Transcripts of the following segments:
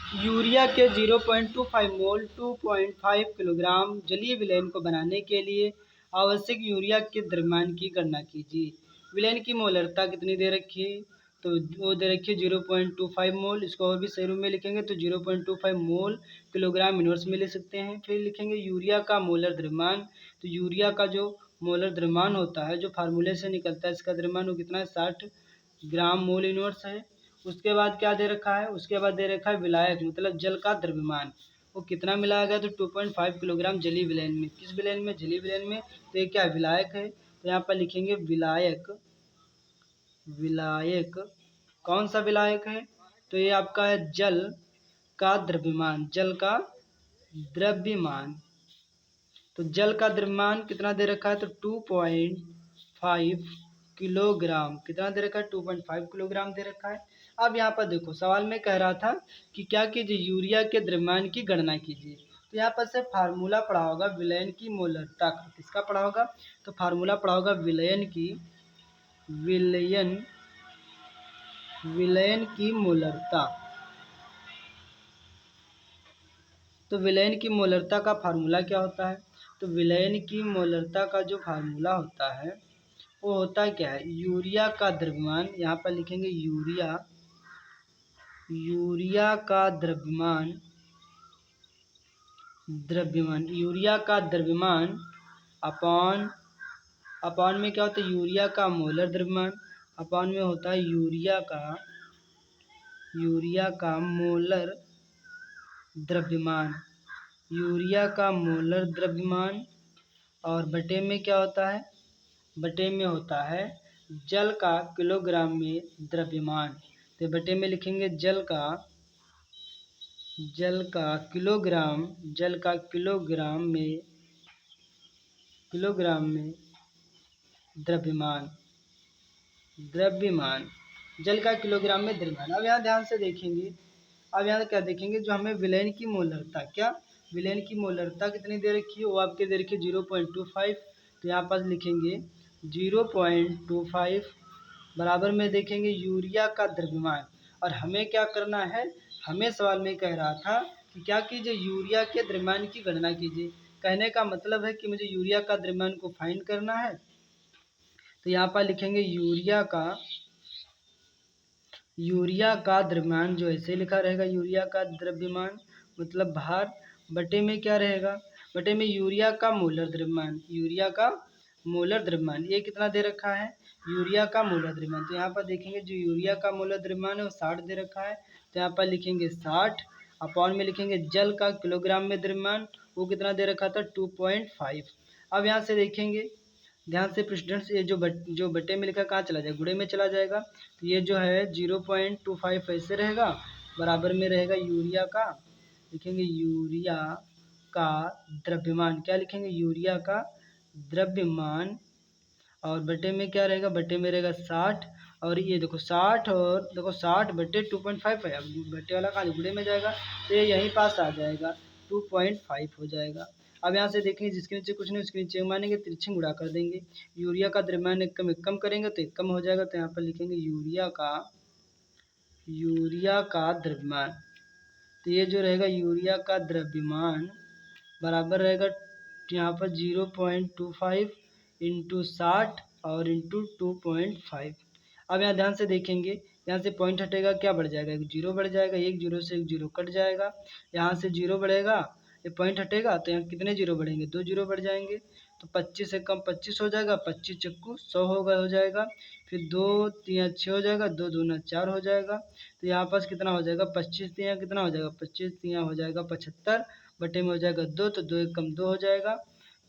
Urea के 0.25 मोल 2.5 kilogram जलीय विलयन को बनाने के लिए आवश्यक यूरिया के द्रव्यमान की गणना कीजिए। विलयन की मोलरता कितनी दे रखी है? तो वो दे रखी है 0.25 मोल। इसको और भी सही रूप में लिखेंगे तो 0.25 मोल किलोग्राम इनवर्स में ले सकते हैं। फिर लिखेंगे यूरिया का मोलर द्रव्यमान। तो यूरिया का जो मोलर द्रव्यमान होता है, जो फार्मूले से निकलता है, इसका द्रव्यमान वो कितना है? 60 ग्राम मोल इनवर्स है। उसके बाद क्या दे रखा है? उसके बाद दे रखा है विलायक मतलब जल का द्रव्यमान। वो कितना मिलाया गया? तो 2.5 किलोग्राम जलीय विलयन में। किस विलयन में? जलीय विलयन में। तो ये क्या है? विलायक है। तो यहाँ पर लिखेंगे विलायक। विलायक कौन सा विलायक है? तो ये आपका है जल का द्रव्यमान। जल का द्रव्यमान। तो जल का द्रव्यमान कितना दे रखा है? तो 2.5 किलोग्राम। कितना दे रखा है? 2.5 किलोग्राम दे रखा है। अब यहाँ पर देखो सवाल में कह रहा था कि क्या कीजिए? यूरिया के द्रव्यमान की गणना कीजिए। तो यहाँ पर से फार्मूला पढ़ा होगा विलयन की मोलरता का। किसका पढ़ा होगा? तो फार्मूला पढ़ा होगा विलयन की विलयन की मोलरता। तो विलयन की मोलरता का फार्मूला क्या होता है? तो विलयन की मोलरता का जो फार्मूला होता है वो होता क्या है? यूरिया का द्रव्यमान। यहाँ पर लिखेंगे यूरिया का द्रव्यमान। यूरिया का द्रव्यमान अपॉन अपॉन में क्या होता है? यूरिया का मोलर द्रव्यमान। अपॉन में होता है यूरिया का मोलर द्रव्यमान। यूरिया का मोलर द्रव्यमान। और बटे में क्या होता है? बटे में होता है जल का किलोग्राम में द्रव्यमान। तो बटे में लिखेंगे जल का किलोग्राम में द्रव्यमान। जल का किलोग्राम में द्रव्यमान। अब यहाँ ध्यान से देखेंगे। अब यहाँ क्या देखेंगे? जो हमें विलयन की मोलरता, क्या विलयन की मोलरता कितनी दे रखी है? वो आपके दे रखी है 0.25। तो यहाँ पर लिखेंगे 0.25 बराबर में देखेंगे यूरिया का द्रव्यमान। और हमें क्या करना है? हमें सवाल में कह रहा था कि क्या कीजिए? यूरिया के द्रव्यमान की गणना कीजिए। कहने का मतलब है कि मुझे यूरिया का द्रव्यमान को फाइंड करना है। तो यहाँ पर लिखेंगे यूरिया का द्रव्यमान। जो ऐसे लिखा रहेगा यूरिया का द्रव्यमान मतलब भार। बटे में क्या रहेगा? बटे में यूरिया का मोलर द्रव्यमान। ये कितना दे रखा है? यूरिया का मोलर द्रव्यमान। तो यहाँ पर देखेंगे जो यूरिया का मोलर द्रव्यमान है वो 60 दे रखा है। तो यहाँ पर लिखेंगे 60 अपॉन में लिखेंगे जल का किलोग्राम में द्रव्यमान। वो कितना दे रखा था? 2.5। अब यहाँ से देखेंगे ध्यान से स्टूडेंट्स, ये जो बटे में लिखा कहाँ चला जाएगा? गुणे में चला जाएगा। तो ये जो है 0.25 ऐसे रहेगा। बराबर में रहेगा यूरिया का। लिखेंगे यूरिया का द्रव्यमान। क्या लिखेंगे? यूरिया का द्रव्यमान। और बटे में क्या रहेगा? बटे में रहेगा 60। और ये देखो 60 और देखो 60 बटे 2.5 है। अब बटे वाला कहाँ गुणे में जाएगा तो ये यहीं पास आ जाएगा, 2.5 हो जाएगा। अब यहाँ से देखेंगे जिसके नीचे कुछ नहीं उसके नीचे मानेंगे, तिरछे गुणा कर देंगे। यूरिया का द्रव्यमान एक कम करेंगे तो एक कम हो जाएगा। तो यहाँ पर लिखेंगे यूरिया का द्रव्यमान। तो ये जो रहेगा यूरिया का द्रव्यमान बराबर रहेगा यहाँ पर 0.25 इंटू 60 और इंटू 2.5। अब यहाँ ध्यान से देखेंगे, यहाँ से पॉइंट हटेगा क्या बढ़ जाएगा? एक जीरो बढ़ जाएगा। एक जीरो से एक जीरो कट जाएगा। यहाँ से जीरो बढ़ेगा, ये पॉइंट हटेगा तो यहाँ कितने जीरो बढ़ेंगे? 2 जीरो बढ़ जाएंगे। तो 25 से कम 25 हो जाएगा। 25 चक्कू 100 हो जाएगा। फिर 2 3 6 हो जाएगा। 2 दूना 4 हो जाएगा। तो यहाँ पास कितना हो जाएगा? 25 3 कितना हो जाएगा? 25 3 हो जाएगा 75 बटे में हो जाएगा 2। तो 2 1 कम 2 हो जाएगा।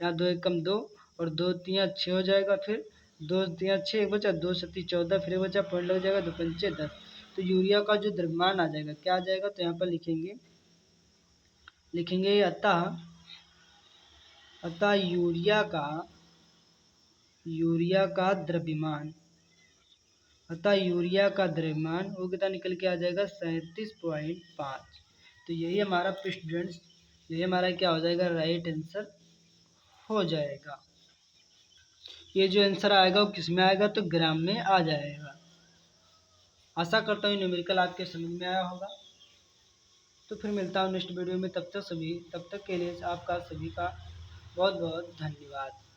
यहाँ 2 1 कम 2 और 2 3 6 हो जाएगा। फिर 2 3 6 एक बचा, 2 7 14 फिर एक बचा, पॉइंट लग जाएगा, 2 5 10। तो यूरिया का जो द्रव्यमान आ जाएगा क्या आ जाएगा? तो यहाँ पर लिखेंगे अतः यूरिया का द्रव्यमान वो कितना निकल के आ जाएगा? 37.5। तो यही हमारा स्टूडेंट्स, यही हमारा क्या हो जाएगा? राइट आंसर हो जाएगा। ये जो आंसर आएगा वो किस में आएगा? तो ग्राम में आ जाएगा। आशा करता हूँ न्यूमेरिकल आपके समझ में आया होगा। तो फिर मिलता हूँ नेक्स्ट वीडियो में, तब तक के लिए आपका सभी का बहुत बहुत धन्यवाद।